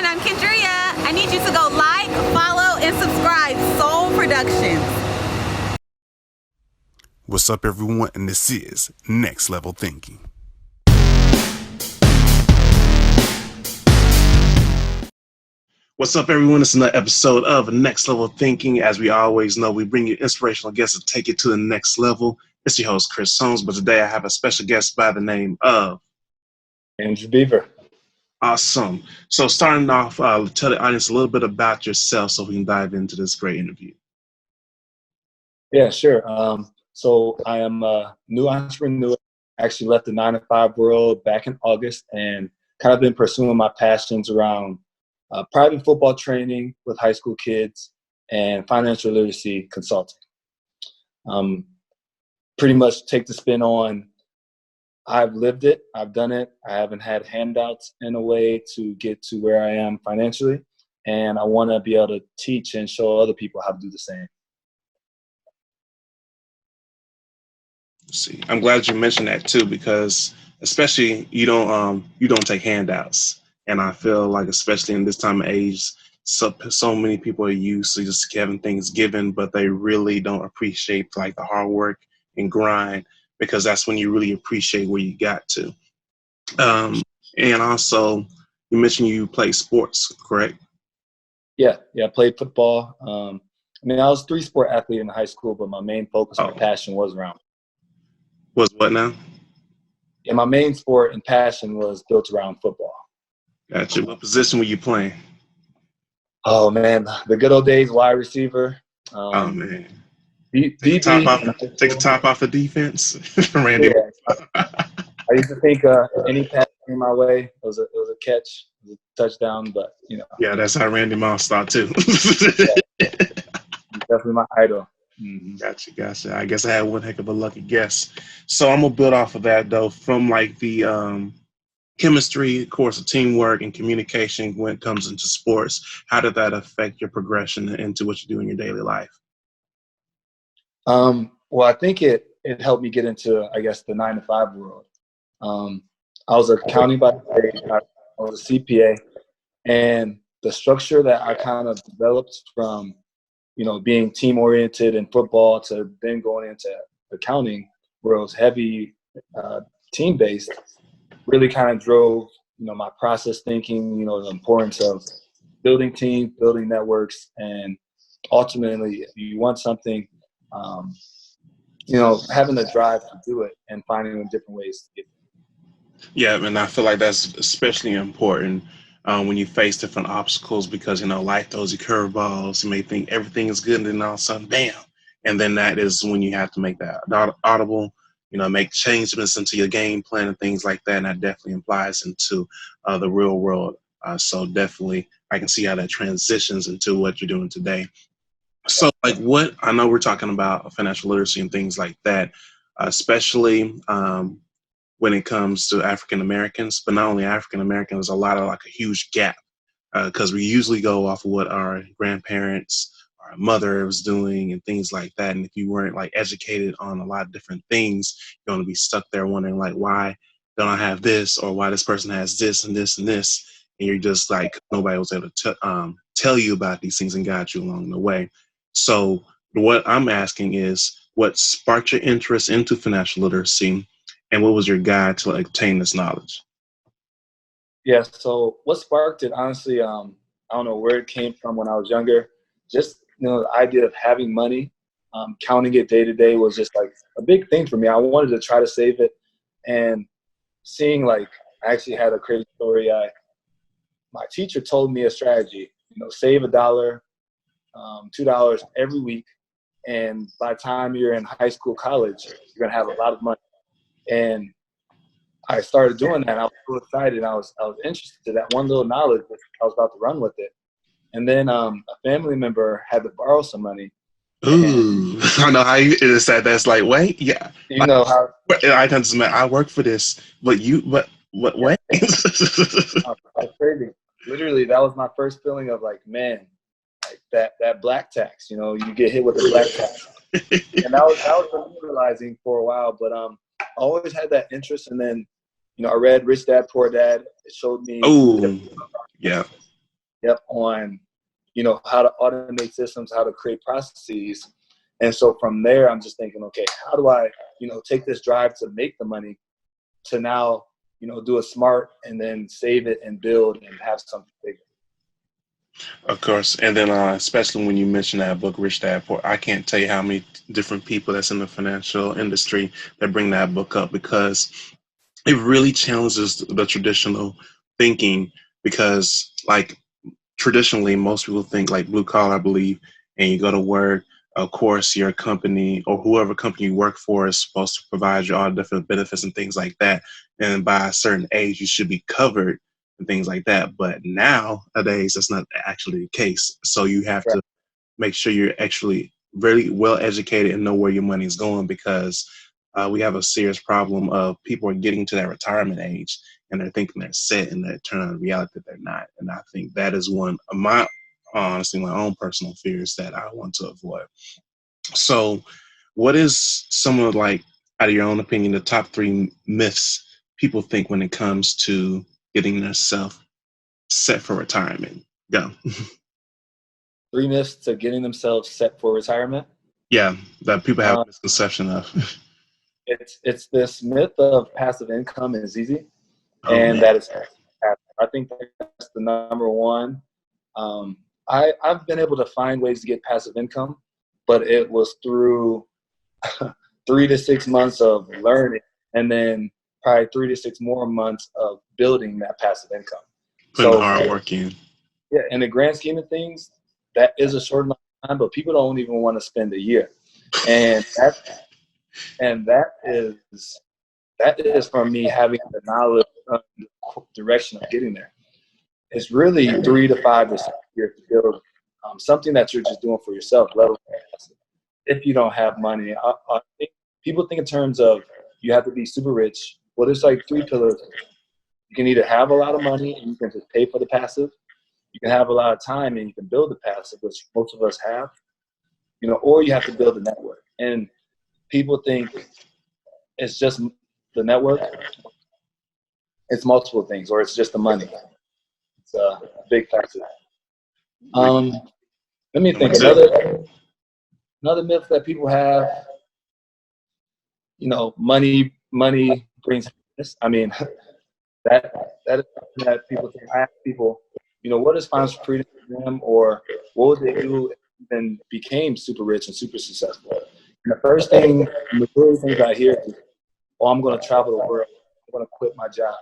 everyone. I'm Kendria. I need you to go like, follow, and subscribe. Soul Productions. What's up, everyone? And this is Next Level Thinking. What's up, everyone? It's another episode of Next Level Thinking. As we always know, we bring you inspirational guests to take it to the next level. It's your host, Chris Holmes, but today I have a special guest by the name of Andrew Beaver. Awesome. So starting off, tell the audience a little bit about yourself so we can dive into this great interview. Yeah, sure. So I am a new entrepreneur. Actually left the 9-to-5 world back in August and kind of been pursuing my passions around private football training with high school kids and financial literacy consulting. Pretty much take the spin on I've lived it, I've done it, I haven't had handouts in a way to get to where I am financially, and I want to be able to teach and show other people how to do the same. See, I'm glad you mentioned that too, because especially you don't take handouts, and I feel like especially in this time of age, so many people are used to just having things given, but they really don't appreciate like the hard work and grind, because that's when you really appreciate where you got to. And also, you mentioned you play sports, correct? Yeah, I played football. I was a 3-sport athlete in high school, but my main focus, my passion was around. Was what now? Yeah, my main sport and passion was built around football. Gotcha. What position were you playing? Oh man, the good old days, wide receiver. Oh man. Take the top off the defense. Randy. Yeah. I used to think any pass came my way, it was a catch, it was a touchdown, but you know. Yeah, that's how Randy Moss thought too. Definitely my idol. Mm-hmm. Gotcha. I guess I had one heck of a lucky guess. So I'm gonna build off of that though, from like the chemistry, of course, of teamwork and communication when it comes into sports. How did that affect your progression into what you do in your daily life? Well, I think it helped me get into, I guess, the 9-to-5 world. I was accounting by trade. I was a CPA, and the structure that I kind of developed from, being team oriented in football to then going into accounting, where it was heavy team based, really kind of drove, my process thinking, the importance of building teams, building networks, and ultimately, if you want something, having the drive to do it and finding different ways to get it. Yeah, and I feel like that's especially important when you face different obstacles, because, life throws you curveballs. You may think everything is good, and then all of a sudden, bam. And then that is when you have to make that audible, make changes into your game plan and things like that. And that definitely applies into the real world. So definitely, I can see how that transitions into what you're doing today. So like I know we're talking about financial literacy and things like that, especially when it comes to African Americans, but not only African Americans, there's a lot of like a huge gap because we usually go off of what our grandparents, our mother was doing and things like that. And if you weren't like educated on a lot of different things, you're going to be stuck there wondering like, why don't I have this, or why this person has this and this and this. And you're just like, nobody was able to tell you about these things and guide you along the way. So what I'm asking is, what sparked your interest into financial literacy, and what was your guide to obtain this knowledge? Yeah, so what sparked it, honestly, I don't know where it came from when I was younger. Just, the idea of having money, counting it day to day was just like a big thing for me. I wanted to try to save it, and seeing I actually had a crazy story. My teacher told me a strategy, save $1, $2 every week, and by the time you're in high school, college, you're gonna have a lot of money. And I started doing that. I was so excited. I was interested. That one little knowledge, I was about to run with it. And then a family member had to borrow some money. Ooh, I know how you said that's like, wait, yeah. You know how I work for this, but what? That's crazy. Literally, that was my first feeling of like, man, like that black tax. You get hit with the black tax, and that was realizing for a while. But I always had that interest, and then I read Rich Dad Poor Dad. It showed me. Oh, yeah. Yep, on, how to automate systems, how to create processes. And so from there, I'm just thinking, okay, how do I, take this drive to make the money to now, do it smart and then save it and build and have something bigger. Of course. And then especially when you mention that book, Rich Dad Poor, I can't tell you how many different people that's in the financial industry that bring that book up, because it really challenges the traditional thinking. Because like traditionally, most people think like blue collar, I believe, and you go to work. Of course, your company or whoever company you work for is supposed to provide you all different benefits and things like that. And by a certain age, you should be covered and things like that. But nowadays, that's not actually the case. So you have Right. to make sure you're actually very well educated and know where your money is going, because we have a serious problem of people are getting to that retirement age and they're thinking they're set, and that turn out in reality that they're not. And I think that is one of my, honestly, my own personal fears that I want to avoid. So what is some of, like, out of your own opinion, the top 3 myths people think when it comes to getting themselves set for retirement? Go. 3 myths to getting themselves set for retirement. Yeah, that people have a Uh, misconception of. it's this myth of passive income is easy, Oh and man. that is passive. I think that's the number one. I've been able to find ways to get passive income, but it was through 3 to 6 months of learning, and then probably 3 to 6 more months of building that passive income. Putting the So hard work in. yeah, in the grand scheme of things, that is a short amount of time, but people don't even want to spend a year. And that is from me having the knowledge of the direction of getting there. It's really 3 to 5 to 6 years to build something that you're just doing for yourself, let alone if you don't have money. I think people think in terms of you have to be super rich. Well, there's like 3 pillars. You can either have a lot of money and you can just pay for the passive. You can have a lot of time and you can build the passive, which most of us have, or you have to build a network. And people think it's just the network. It's multiple things, or it's just the money. It's a big factor. Let me think. Another myth that people have, money brings happiness. I mean, that is something that people think. I ask people, what is financial freedom for them, or what would they do if they even became super rich and super successful? And the first thing, the first things I hear is, "Oh, I'm going to travel the world. I'm going to quit my job."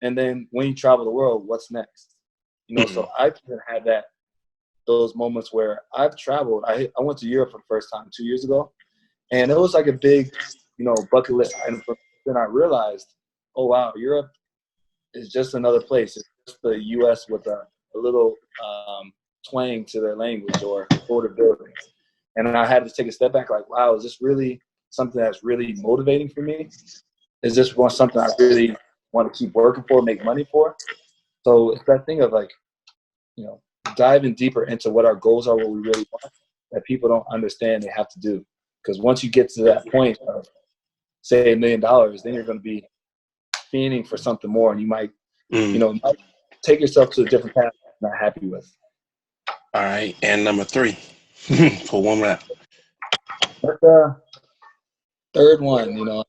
And then when you travel the world, what's next? So I've even had those moments where I've traveled. I went to Europe for the first time 2 years ago, and it was like a big, bucket list item for me. Then I realized, oh wow, Europe is just another place. It's just the U.S. with a little twang to their language or border buildings. And I had to take a step back, like, wow, is this really something that's really motivating for me? Is this something I really want to keep working for, make money for? So it's that thing of like, diving deeper into what our goals are, what we really want, that people don't understand they have to do. Because once you get to that point of, say, $1 million, then you're going to be fiending for something more, and you might, might take yourself to a different path you're not happy with. All right, and number 3, for one round. But third one,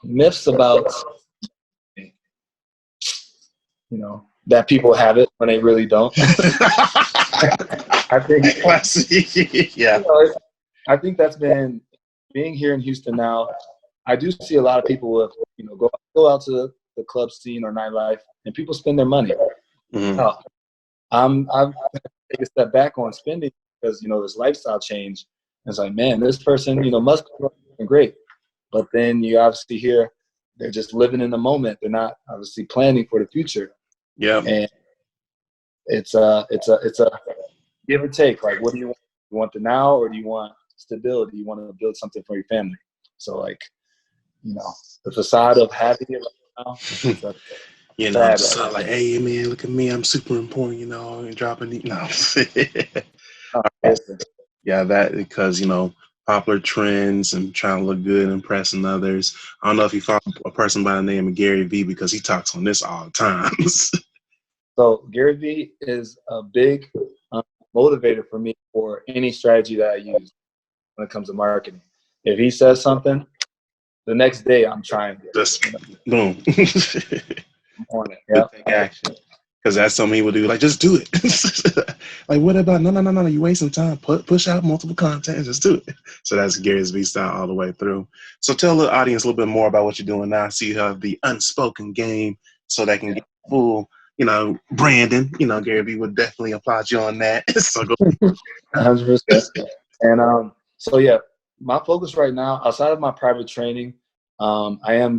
myths about, that people have it when they really don't. I think Classic. Yeah. I think that's been being here in Houston now. I do see a lot of people with, go out to the club scene or nightlife, and people spend their money. Mm-hmm. I've take a step back on spending because this lifestyle change. And it's like, man, this person must be looking great, but then you obviously hear they're just living in the moment. They're not obviously planning for the future. Yeah. And it's a give or take. Like, what do you want? You want the now, or do you want stability? You want to build something for your family. So like, the facade of having it right now. Just like, hey man, look at me, I'm super important, and dropping the Yeah, that because popular trends and trying to look good, impressing others. I don't know if you follow a person by the name of Gary Vee, because he talks on this all the time. So Gary Vee is a big motivator for me for any strategy that I use when it comes to marketing. If he says something, the next day I'm trying it. Just You know, boom. I'm on it. But Yeah. take action. Because that's something he would do. Like, just do it. Like, what about, no. You wasting time. Push out multiple content and just do it. So that's Gary's V style all the way through. So tell the audience a little bit more about what you're doing now. I see you have the Unspoken Game so they can get full, branding. Gary V would definitely applaud you on that. So go. 100%. And so yeah, my focus right now, outside of my private training, I am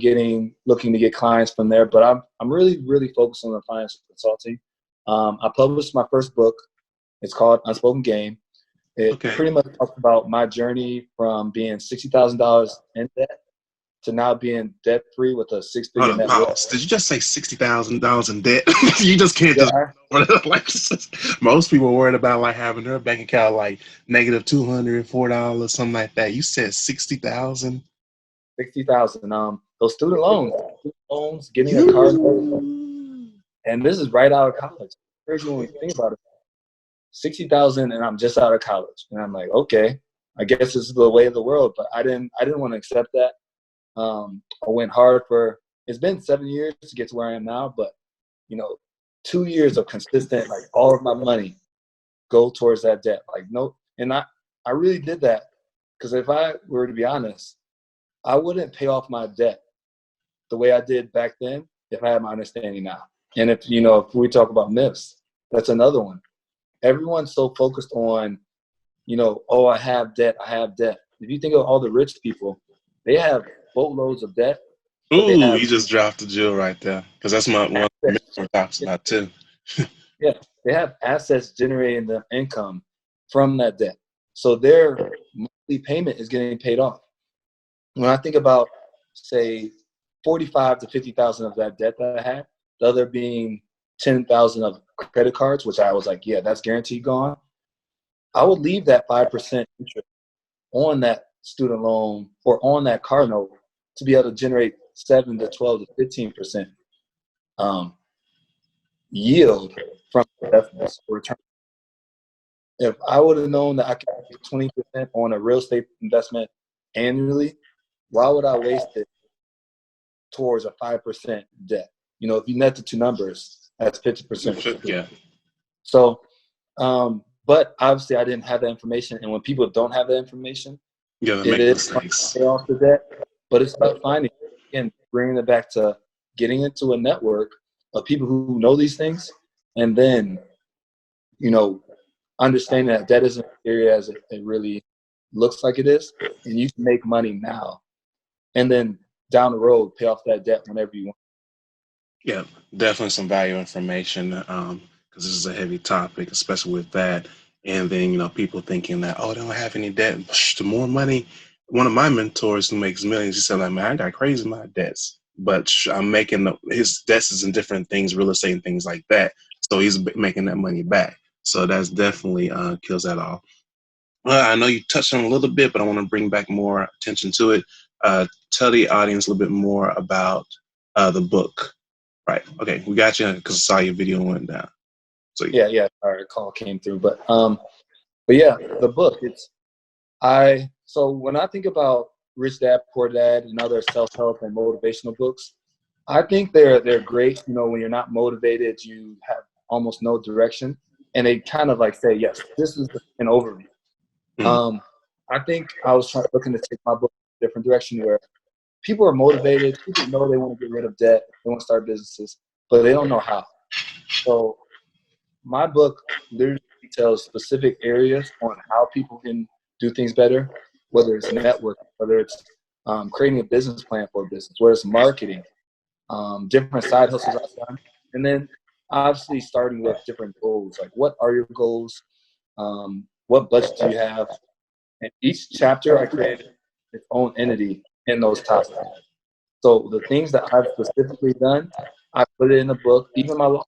looking to get clients from there, but I'm really focused on the financial consulting. I published my first book. It's called Unspoken Game. It Okay. pretty much talks about my journey from being $60,000 in debt to now being debt free with a six-figure Hold on, net worth. pause. Did you just say $60,000 in debt? You just can't just Yeah. like most people are worried about like having their bank account like negative $204, something like that. You said 60,000. 60,000. Those student loans, getting a car, You. and this is right out of college. Crazy when we think about it. 60,000, and I'm just out of college, and I'm like, okay, I guess this is the way of the world. But I didn't want to accept that. I went hard for. It's been 7 years to get to where I am now, but 2 years of consistent, like all of my money go towards that debt. Like no, and I really did that because if I were to be honest, I wouldn't pay off my debt the way I did back then if I had my understanding now. And if we talk about myths, that's another one. Everyone's so focused on, oh, I have debt. If you think of all the rich people, they have boatloads of debt, but they Ooh, have you just dropped the jewel right there. Because that's one of the myths assets. we're talking about too. Yeah, they have assets generating the income from that debt. So their monthly payment is getting paid off. When I think about, say, 45 to 50,000 of that debt that I had, the other being 10,000 of credit cards, which I was like, yeah, that's guaranteed gone. I would leave that 5% interest on that student loan or on that car note to be able to generate 7 to 12 to 15% yield from investments or return. If I would have known that I could get 20% on a real estate investment annually, why would I waste it towards a 5% debt? If you net the two numbers, that's 50%. Yeah. So, but obviously I didn't have that information. And when people don't have that information, Yeah, that it make is fun mistakes. to pay off the debt, but it's about finding and bringing it back to getting into a network of people who know these things, and then, understanding that debt isn't as serious as it really looks like it is, and you can make money now, and then down the road pay off that debt whenever you want. Yeah, definitely some value information because this is a heavy topic, especially with that. And then, people thinking that, oh, they don't have any debt. The more money. One of my mentors who makes millions, he said, like, man, I got crazy amount of debts, but I'm making his debts is in different things, real estate and things like that. So he's making that money back. So that's definitely kills that off. Well, I know you touched on a little bit, but I want to bring back more attention to it. Tell the audience a little bit more about the book. Right. Okay. We got you because I saw your video went down. So Yeah. Our call came through, but yeah, the book. So when I think about Rich Dad Poor Dad and other self-help and motivational books, I think they're great. When you're not motivated, you have almost no direction, and they kind of like say, yes, this is an overview. I think I was looking to take my book in a different direction where people are motivated. People know they want to get rid of debt. They want to start businesses, but they don't know how. So my book literally details specific areas on how people can do things better, whether it's networking, whether it's creating a business plan for a business, whether it's marketing, different side hustles I've done. And then obviously starting with different goals, like what are your goals? What budget do you have? And each chapter I created its own entity in those topics. So the things that I've specifically done, I put it in the book, even my loss.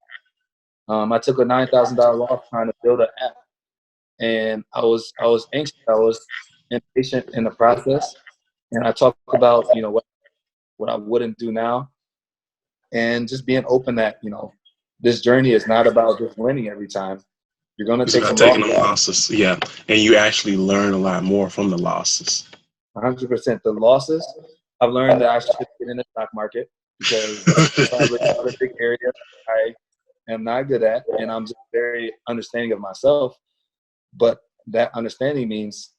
I took a $9,000 loss trying to build an app, and I was anxious. I was impatient in the process, and I talk about what I wouldn't do now, and just being open that this journey is not about just winning every time. You're going to It's take about some taking the losses. losses, yeah, and you actually learn a lot more from the losses. 100%. The losses, I've learned that I should get in the stock market because that's probably another big area I am not good at, and I'm just very understanding of myself. But that understanding means,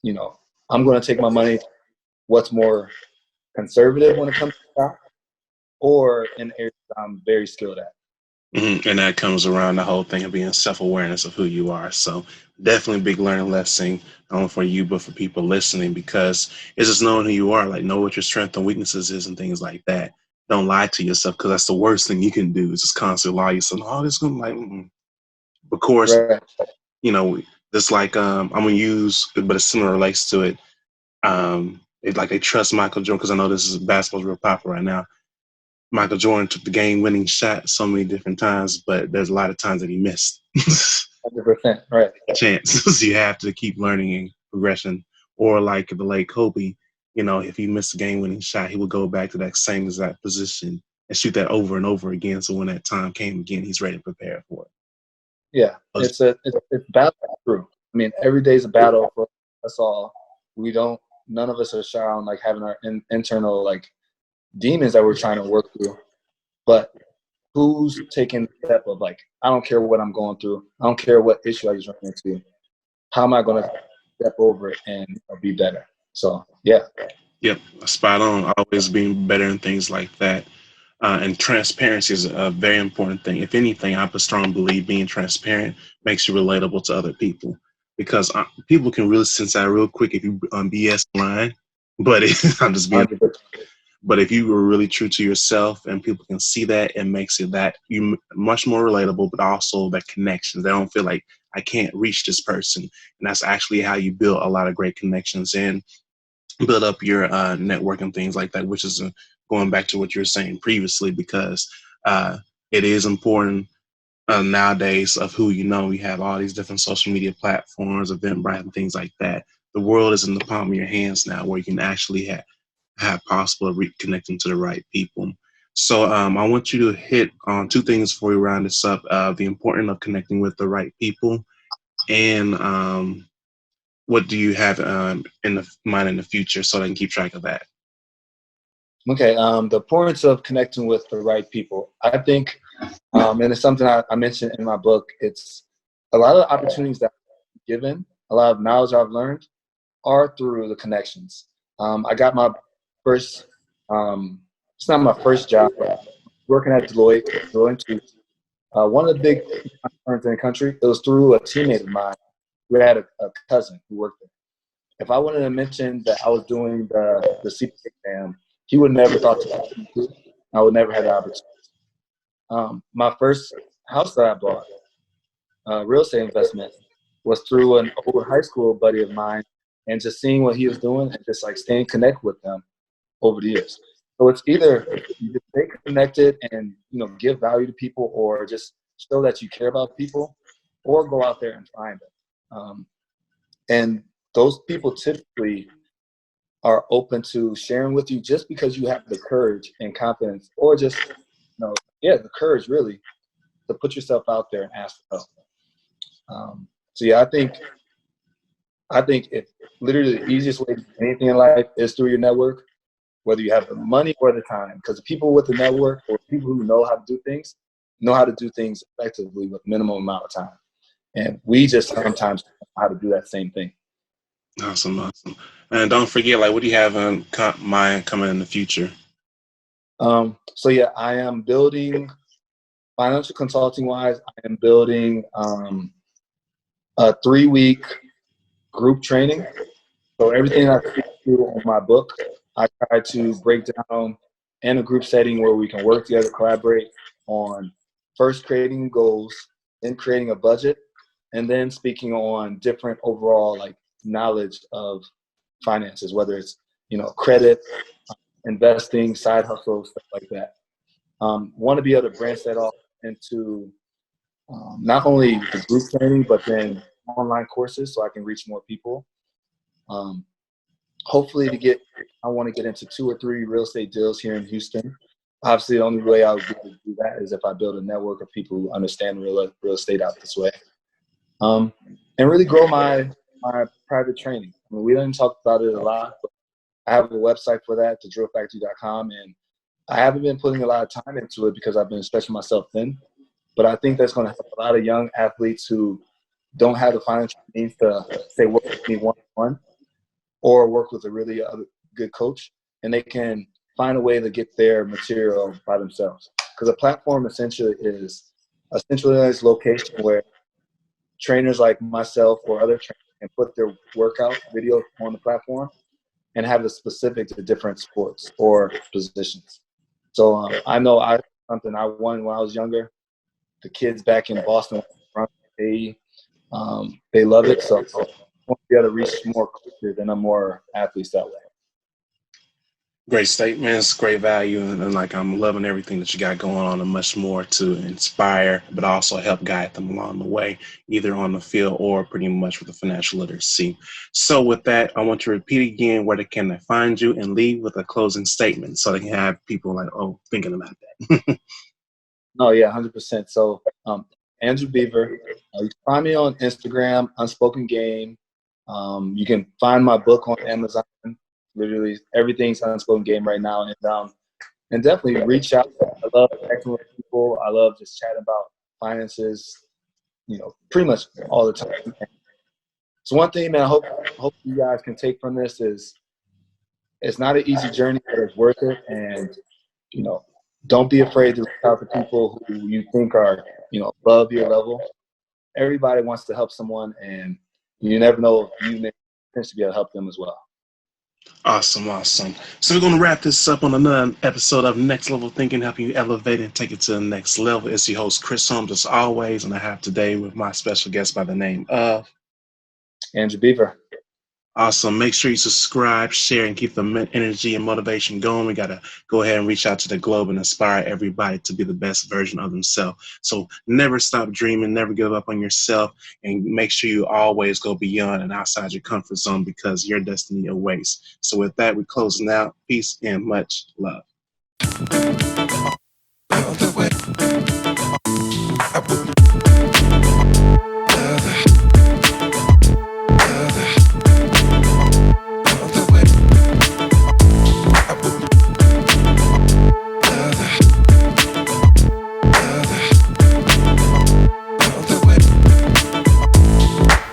you know, I'm going to take my money what's more conservative when it comes to stock, or in areas I'm very skilled at. And that comes around the whole thing of being self-awareness of who you are. So definitely a big learning lesson, not only for you but for people listening, because it's just knowing who you are, like know what your strengths and weaknesses is and things like that. Don't lie to yourself, because that's the worst thing you can do, is just constantly lie to yourself. Oh, this is gonna like of course, Right. you know, just like I'm gonna use, but it similar relates to it. It's like they trust Michael Jordan, because I know this is basketball's real popular right now. Michael Jordan took the game-winning shot so many different times, but there's a lot of times that he missed. 100%. Right. Chances you have to keep learning and progression. Or like the late Kobe, you know, if he missed a game-winning shot, he would go back to that same exact position and shoot that over and over again. So when that time came again, he's ready to prepare for it. Yeah. It's battle through. I mean, every day's a battle for us all. None of us are shy on like having our internal like demons that we're trying to work through. But who's taking the step of like, I don't care what I'm going through. I don't care what issue I just run into. How am I going to step over it and be better? So, yeah. Yep, spot on. Always being better in things like that. And transparency is a very important thing. If anything, I strongly believe being transparent makes you relatable to other people, because people can really sense that real quick if you BS line. But I'm just being. 100%. But if you were really true to yourself and people can see that, it makes it that you much more relatable, but also that connections. They don't feel like I can't reach this person, and that's actually how you build a lot of great connections and build up your network and things like that, which is going back to what you were saying previously, because it is important nowadays of who you know. We have all these different social media platforms, Eventbrite, and things like that. The world is in the palm of your hands now, where you can actually have possible reconnecting to the right people. So I want you to hit on two things before we round this up: the importance of connecting with the right people, and what do you have in the mind in the future, so I can keep track of that. Okay. The importance of connecting with the right people. I think, and it's something I mentioned in my book, it's a lot of opportunities that I've given, a lot of knowledge I've learned are through the connections. I got my first, it's not my first job, but working at Deloitte Tools, one of the big firms in the country. It was through a teammate of mine who had a cousin who worked there. If I wouldn't have mentioned that I was doing the CPA exam, he would never thought to talk to me. I would never have the opportunity. My first house that I bought, real estate investment, was through an old high school buddy of mine, and just seeing what he was doing and just like staying connected with them over the years. So it's either you just stay connected and give value to people, or just show that you care about people, or go out there and find them. And those people typically are open to sharing with you just because you have the courage and confidence, or just the courage really to put yourself out there and ask for help. So yeah, I think if literally the easiest way to do anything in life is through your network, whether you have the money or the time, because the people with the network, or people who know how to do things, know how to do things effectively with minimum amount of time. And we just sometimes don't know how to do that same thing. Awesome. And don't forget, like, what do you have in mind coming in the future? So yeah, I am building, financial consulting wise, I am building a 3-week group training. So everything I do on my book, I try to break down in a group setting where we can work together, collaborate on first creating goals, then creating a budget, and then speaking on different overall like knowledge of finances, whether it's credit, investing, side hustles, stuff like that. Want to be able to branch that off into not only the group training, but then online courses, so I can reach more people. Hopefully I want to get into 2 or 3 real estate deals here in Houston. Obviously, the only way I would be able to do that is if I build a network of people who understand real estate out this way. And really grow my private training. I mean, we didn't talk about it a lot, but I have a website for that, thedrillfactory.com, and I haven't been putting a lot of time into it because I've been stretching myself thin. But I think that's going to help a lot of young athletes who don't have the financial means to, say, work with me one-on-one or work with a really good coach, and they can find a way to get their material by themselves. Because a platform essentially is a centralized location where trainers like myself or other trainers can put their workout videos on the platform and have it specific to different sports or positions. So I know something I won when I was younger. The kids back in Boston, they love it. So I want to be able to reach more coaches and more athletes that way. Great statements, great value, and like I'm loving everything that you got going on, and much more to inspire, but also help guide them along the way, either on the field or pretty much with the financial literacy. So with that, I want to repeat again where they can find you and leave with a closing statement so they can have people like, oh, thinking about that. Oh yeah, 100%. So Andrew Beaver, you can find me on Instagram, Unspoken Game. You can find my book on Amazon. Literally everything's Unspoken Game right now, and definitely reach out. I love connecting with people. I love just chatting about finances, pretty much all the time. So one thing, man, I hope you guys can take from this is it's not an easy journey, but it's worth it. And don't be afraid to reach out to people who you think are above your level. Everybody wants to help someone, and you never know if you may potentially be able to help them as well. Awesome. So we're going to wrap this up on another episode of Next Level Thinking, helping you elevate and take it to the next level. It's your host, Chris Holmes, as always, and I have today with my special guest by the name of Andrew Beaver. Awesome. Make sure you subscribe, share, and keep the energy and motivation going. We got to go ahead and reach out to the globe and inspire everybody to be the best version of themselves. So never stop dreaming, never give up on yourself, and make sure you always go beyond and outside your comfort zone because your destiny awaits. So with that, we're closing out. Peace and much love.